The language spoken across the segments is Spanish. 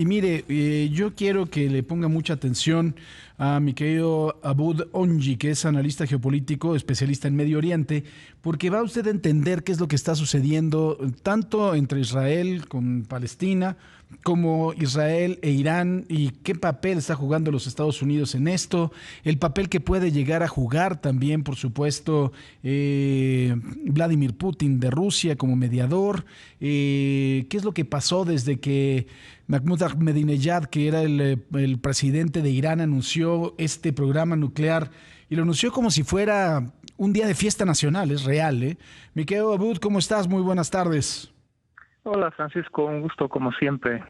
Y mire, yo quiero que le ponga mucha atención a mi querido Abud Onji, que es analista geopolítico, especialista en Medio Oriente, porque va usted a entender qué es lo que está sucediendo tanto entre Israel con Palestina, como Israel e Irán, y qué papel está jugando los Estados Unidos en esto, el papel que puede llegar a jugar también, por supuesto, Vladimir Putin de Rusia como mediador, qué es lo que pasó desde que Mahmoud Ahmadinejad, que era el presidente de Irán, anunció este programa nuclear y lo anunció como si fuera un día de fiesta nacional, es real, ¿eh? Mi querido Abud, ¿cómo estás? Muy buenas tardes. Hola Francisco, un gusto como siempre.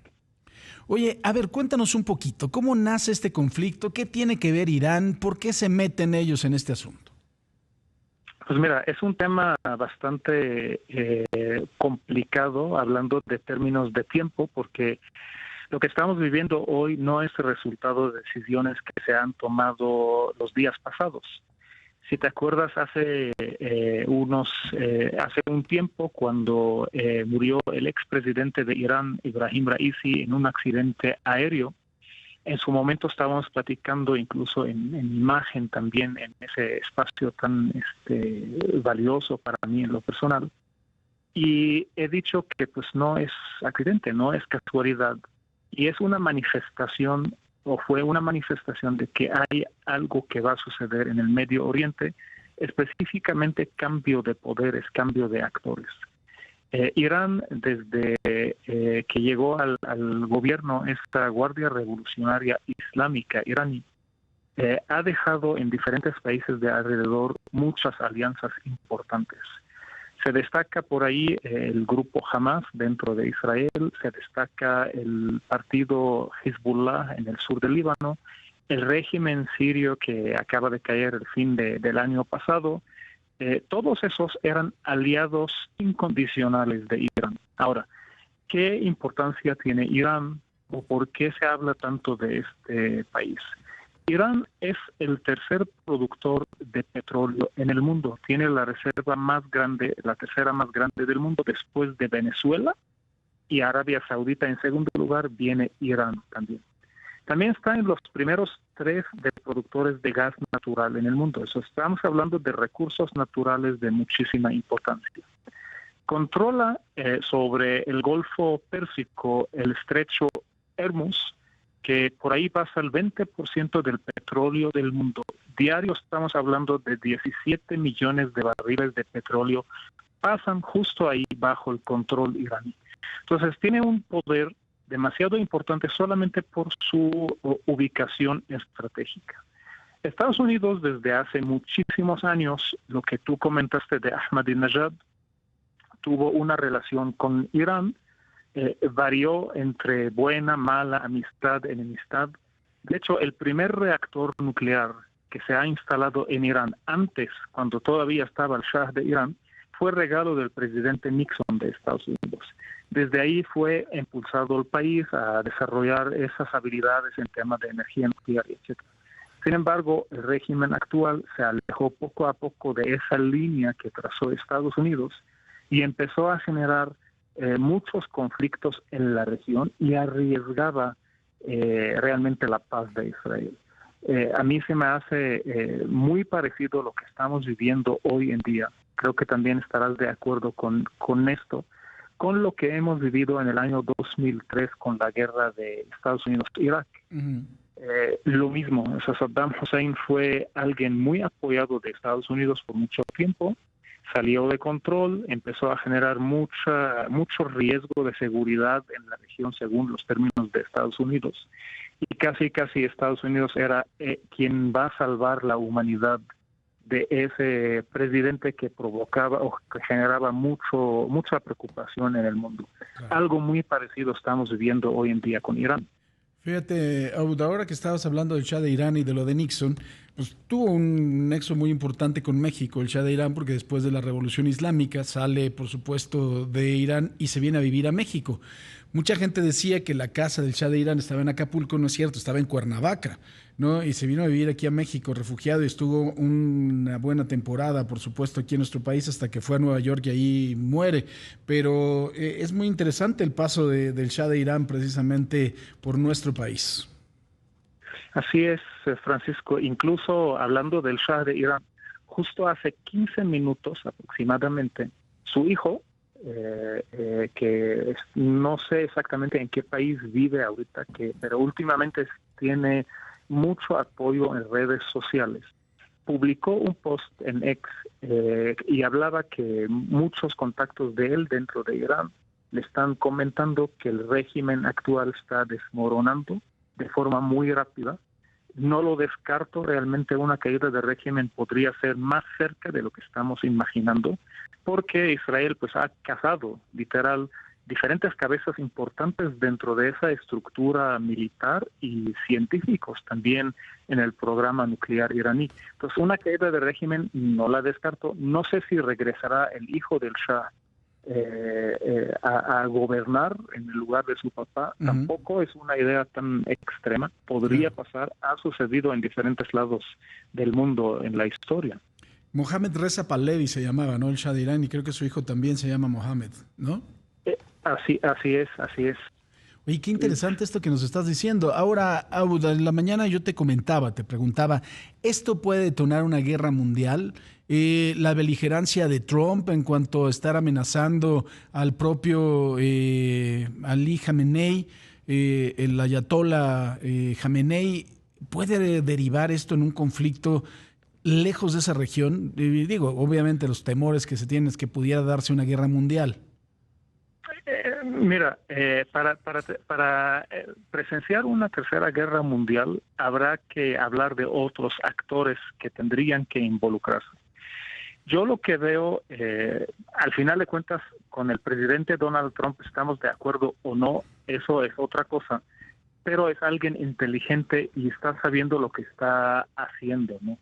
Oye, a ver, cuéntanos un poquito, ¿cómo nace este conflicto? ¿Qué tiene que ver Irán? ¿Por qué se meten ellos en este asunto? Pues mira, es un tema bastante complicado hablando de términos de tiempo, porque lo que estamos viviendo hoy no es el resultado de decisiones que se han tomado los días pasados. Si te acuerdas, hace un tiempo, cuando murió el expresidente de Irán, Ibrahim Raisi, en un accidente aéreo, en su momento estábamos platicando incluso en imagen también en ese espacio tan valioso para mí en lo personal. Y he dicho que pues no es accidente, no es casualidad. Y es una manifestación o fue una manifestación de que hay algo que va a suceder en el Medio Oriente, específicamente cambio de poderes, cambio de actores. Irán, desde que llegó al gobierno esta Guardia Revolucionaria Islámica iraní, ha dejado en diferentes países de alrededor muchas alianzas importantes. Se destaca por ahí el grupo Hamas dentro de Israel, se destaca el partido Hezbollah en el sur del Líbano, el régimen sirio que acaba de caer el fin del año pasado. Todos esos eran aliados incondicionales de Irán. Ahora, ¿qué importancia tiene Irán o por qué se habla tanto de este país? Irán es el tercer productor de petróleo en el mundo. Tiene la reserva más grande, la tercera más grande del mundo después de Venezuela y Arabia Saudita. En segundo lugar viene Irán también. También está en los primeros tres de productores de gas natural en el mundo. Eso estamos hablando de recursos naturales de muchísima importancia. Controla sobre el Golfo Pérsico el estrecho Hormuz, que por ahí pasa el 20% del petróleo del mundo. Diario estamos hablando de 17 millones de barriles de petróleo, pasan justo ahí bajo el control iraní. Entonces tiene un poder demasiado importante solamente por su ubicación estratégica. Estados Unidos desde hace muchísimos años, lo que tú comentaste de Ahmadinejad, tuvo una relación con Irán, varió entre buena, mala, amistad, enemistad. De hecho, el primer reactor nuclear que se ha instalado en Irán antes, cuando todavía estaba el Shah de Irán, fue regalo del presidente Nixon de Estados Unidos. Desde ahí fue impulsado el país a desarrollar esas habilidades en temas de energía nuclear, etc. Sin embargo, el régimen actual se alejó poco a poco de esa línea que trazó Estados Unidos y empezó a generar muchos conflictos en la región y arriesgaba realmente la paz de Israel. A mí se me hace muy parecido lo que estamos viviendo hoy en día. Creo que también estarás de acuerdo con esto, con lo que hemos vivido en el año 2003 con la guerra de Estados Unidos-Irak. Uh-huh. Lo mismo, o sea, Saddam Hussein fue alguien muy apoyado de Estados Unidos por mucho tiempo, salió de control, empezó a generar mucho riesgo de seguridad en la región según los términos de Estados Unidos. Y casi Estados Unidos era quien va a salvar la humanidad de ese presidente que provocaba o que generaba mucha preocupación en el mundo. Claro. Algo muy parecido estamos viviendo hoy en día con Irán. Fíjate, ahora que estabas hablando del Shah de Irán y de lo de Nixon, pues tuvo un nexo muy importante con México, el Shah de Irán, porque después de la Revolución Islámica sale, por supuesto, de Irán y se viene a vivir a México. Mucha gente decía que la casa del Shah de Irán estaba en Acapulco, no es cierto, estaba en Cuernavaca, ¿no? Y se vino a vivir aquí a México, refugiado, y estuvo una buena temporada, por supuesto, aquí en nuestro país, hasta que fue a Nueva York y ahí muere. Pero es muy interesante el paso del Shah de Irán precisamente por nuestro país. Así es, Francisco. Incluso hablando del Shah de Irán, justo hace 15 minutos aproximadamente, su hijo, que no sé exactamente en qué país vive ahorita, pero últimamente tiene mucho apoyo en redes sociales, publicó un post en X y hablaba que muchos contactos de él dentro de Irán le están comentando que el régimen actual está desmoronando de forma muy rápida. No lo descarto, realmente una caída de régimen podría ser más cerca de lo que estamos imaginando, porque Israel pues ha cazado literal diferentes cabezas importantes dentro de esa estructura militar y científicos también en el programa nuclear iraní. Entonces una caída de régimen no la descarto. No sé si regresará el hijo del Shah a gobernar en el lugar de su papá. Tampoco es una idea tan extrema. Podría pasar, ha sucedido en diferentes lados del mundo en la historia. Mohammed Reza Pahlavi se llamaba, ¿no? El Shah de Irán, y creo que su hijo también se llama Mohammed, ¿no? Así es. Oye, qué interesante esto que nos estás diciendo. Ahora, Abud, en la mañana yo te preguntaba, ¿esto puede detonar una guerra mundial? La beligerancia de Trump en cuanto a estar amenazando al propio Ali Khamenei, el ayatollah Khamenei, ¿puede derivar esto en un conflicto lejos de esa región? Digo, obviamente los temores que se tienen es que pudiera darse una guerra mundial. Mira, para presenciar una tercera guerra mundial habrá que hablar de otros actores que tendrían que involucrarse. Yo lo que veo, al final de cuentas, con el presidente Donald Trump estamos de acuerdo o no, eso es otra cosa, pero es alguien inteligente y está sabiendo lo que está haciendo, ¿no?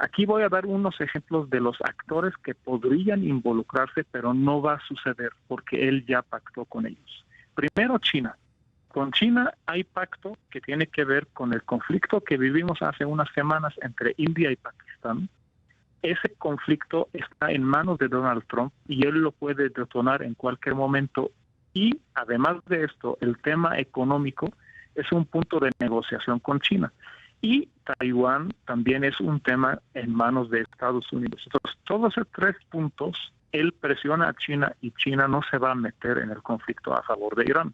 Aquí voy a dar unos ejemplos de los actores que podrían involucrarse, pero no va a suceder porque él ya pactó con ellos. Primero, China. Con China hay pacto que tiene que ver con el conflicto que vivimos hace unas semanas entre India y Pakistán. Ese conflicto está en manos de Donald Trump y él lo puede detonar en cualquier momento. Y además de esto, el tema económico es un punto de negociación con China. Y Taiwán también es un tema en manos de Estados Unidos. Entonces, todos esos tres puntos, él presiona a China y China no se va a meter en el conflicto a favor de Irán.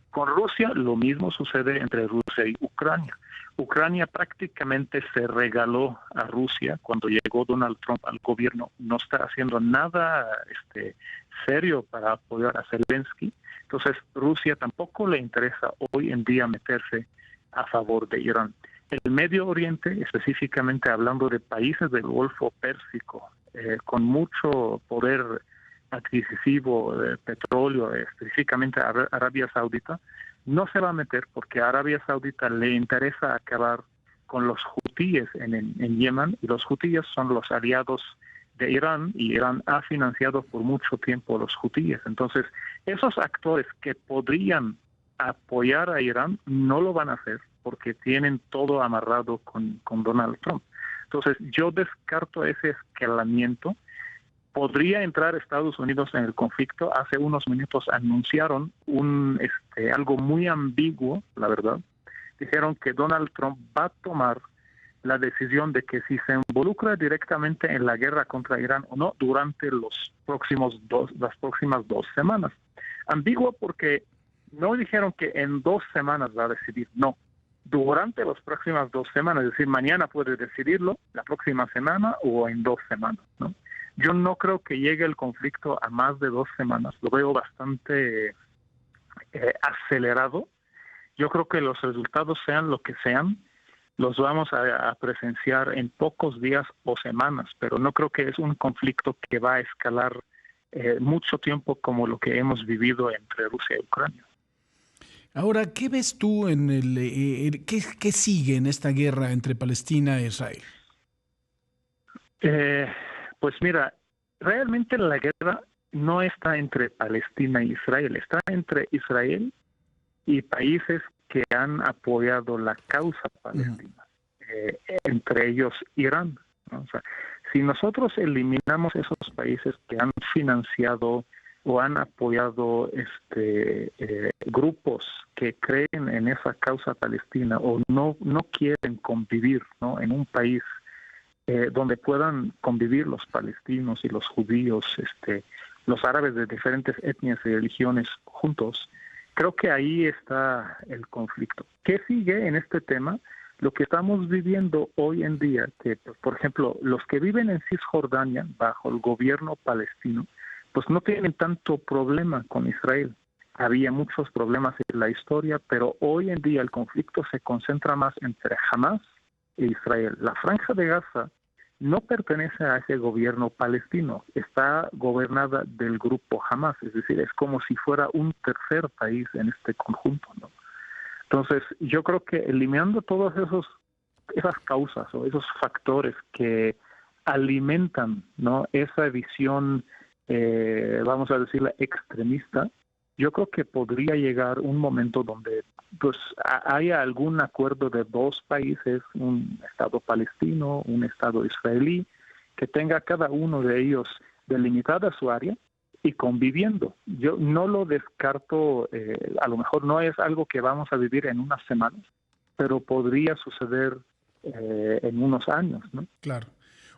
Con Rusia, lo mismo sucede entre Rusia y Ucrania. Ucrania prácticamente se regaló a Rusia cuando llegó Donald Trump al gobierno. No está haciendo nada serio para apoyar a Zelensky. Entonces, Rusia tampoco le interesa hoy en día meterse a favor de Irán. El Medio Oriente, específicamente hablando de países del Golfo Pérsico, con mucho poder adquisitivo de petróleo, específicamente Arabia Saudita, no se va a meter porque a Arabia Saudita le interesa acabar con los hutíes en Yemen, y los hutíes son los aliados de Irán, y Irán ha financiado por mucho tiempo los hutíes. Entonces, esos actores que podrían apoyar a Irán no lo van a hacer porque tienen todo amarrado con Donald Trump. Entonces, yo descarto ese escalamiento. Podría entrar Estados Unidos en el conflicto. Hace unos minutos anunciaron algo muy ambiguo, la verdad. Dijeron que Donald Trump va a tomar la decisión de que si se involucra directamente en la guerra contra Irán o no durante las próximas 2 semanas. Ambiguo porque no dijeron que en 2 semanas va a decidir, no. Durante las próximas 2 semanas, es decir, mañana puede decidirlo, la próxima semana o en 2 semanas, ¿no? Yo no creo que llegue el conflicto a más de 2 semanas, lo veo bastante acelerado. Yo creo que los resultados sean lo que sean, los vamos a presenciar en pocos días o semanas, pero no creo que es un conflicto que va a escalar mucho tiempo como lo que hemos vivido entre Rusia y Ucrania. Ahora, ¿qué ves tú qué sigue en esta guerra entre Palestina e Israel? Pues mira, realmente la guerra no está entre Palestina e Israel, está entre Israel y países que han apoyado la causa palestina, entre ellos Irán, ¿no? O sea, si nosotros eliminamos esos países que han financiado o han apoyado grupos que creen en esa causa palestina o no quieren convivir, ¿no?, en un país donde puedan convivir los palestinos y los judíos, los árabes de diferentes etnias y religiones juntos, creo que ahí está el conflicto. ¿Qué sigue en este tema? Lo que estamos viviendo hoy en día, que por ejemplo los que viven en Cisjordania bajo el gobierno palestino, pues no tienen tanto problema con Israel. Había muchos problemas en la historia, pero hoy en día el conflicto se concentra más entre Hamas e Israel. La Franja de Gaza no pertenece a ese gobierno palestino, está gobernada del grupo Hamas, es decir, es como si fuera un tercer país en este conjunto, ¿no? Entonces, yo creo que eliminando todas esas causas o esos factores que alimentan, ¿no?, esa visión, vamos a decirla, extremista, yo creo que podría llegar un momento donde pues haya algún acuerdo de dos países, un Estado palestino, un Estado israelí, que tenga cada uno de ellos delimitada su área y conviviendo. Yo no lo descarto, a lo mejor no es algo que vamos a vivir en unas semanas, pero podría suceder en unos años, ¿no? Claro.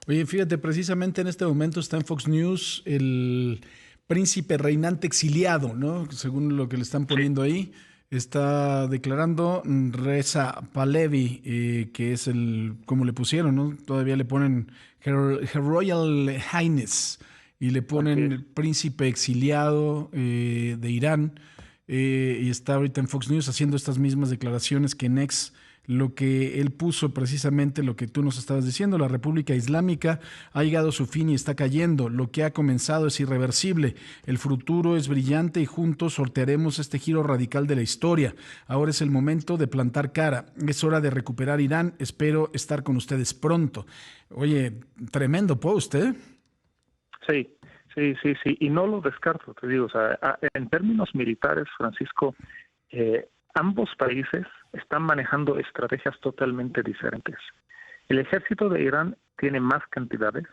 Oye, fíjate, precisamente en este momento está en Fox News el príncipe reinante exiliado, ¿no? Según lo que le están poniendo ahí, está declarando Reza Pahlavi, que es como le pusieron, ¿no? Todavía le ponen Her Royal Highness y le ponen príncipe exiliado de Irán, y está ahorita en Fox News haciendo estas mismas declaraciones que en X. Lo que él puso precisamente, lo que tú nos estabas diciendo, la República Islámica ha llegado a su fin y está cayendo. Lo que ha comenzado es irreversible. El futuro es brillante y juntos sortearemos este giro radical de la historia. Ahora es el momento de plantar cara. Es hora de recuperar Irán. Espero estar con ustedes pronto. Oye, tremendo post, ¿eh? Sí. Y no lo descarto, te digo. O sea, en términos militares, Francisco, ambos países están manejando estrategias totalmente diferentes. El ejército de Irán tiene más cantidades.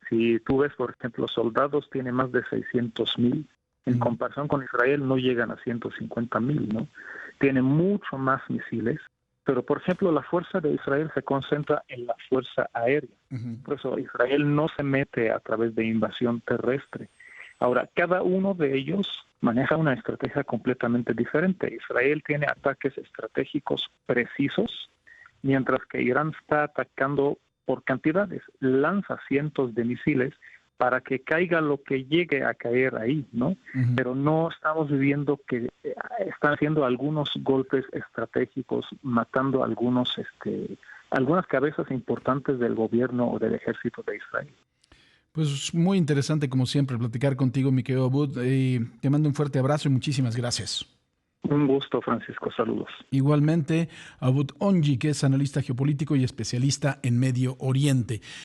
Si tú ves, por ejemplo, soldados, tiene más de 600,000. En comparación con Israel no llegan a 150,000, ¿no? Tiene mucho más misiles. Pero, por ejemplo, la fuerza de Israel se concentra en la fuerza aérea. Por eso Israel no se mete a través de invasión terrestre. Ahora, cada uno de ellos maneja una estrategia completamente diferente. Israel tiene ataques estratégicos precisos, mientras que Irán está atacando por cantidades. Lanza cientos de misiles para que caiga lo que llegue a caer ahí, ¿no? Pero no estamos viviendo que están haciendo algunos golpes estratégicos, matando algunas cabezas importantes del gobierno o del ejército de Israel. Pues muy interesante, como siempre, platicar contigo, mi querido Abud. Te mando un fuerte abrazo y muchísimas gracias. Un gusto, Francisco. Saludos. Igualmente, Abud Ongi, que es analista geopolítico y especialista en Medio Oriente.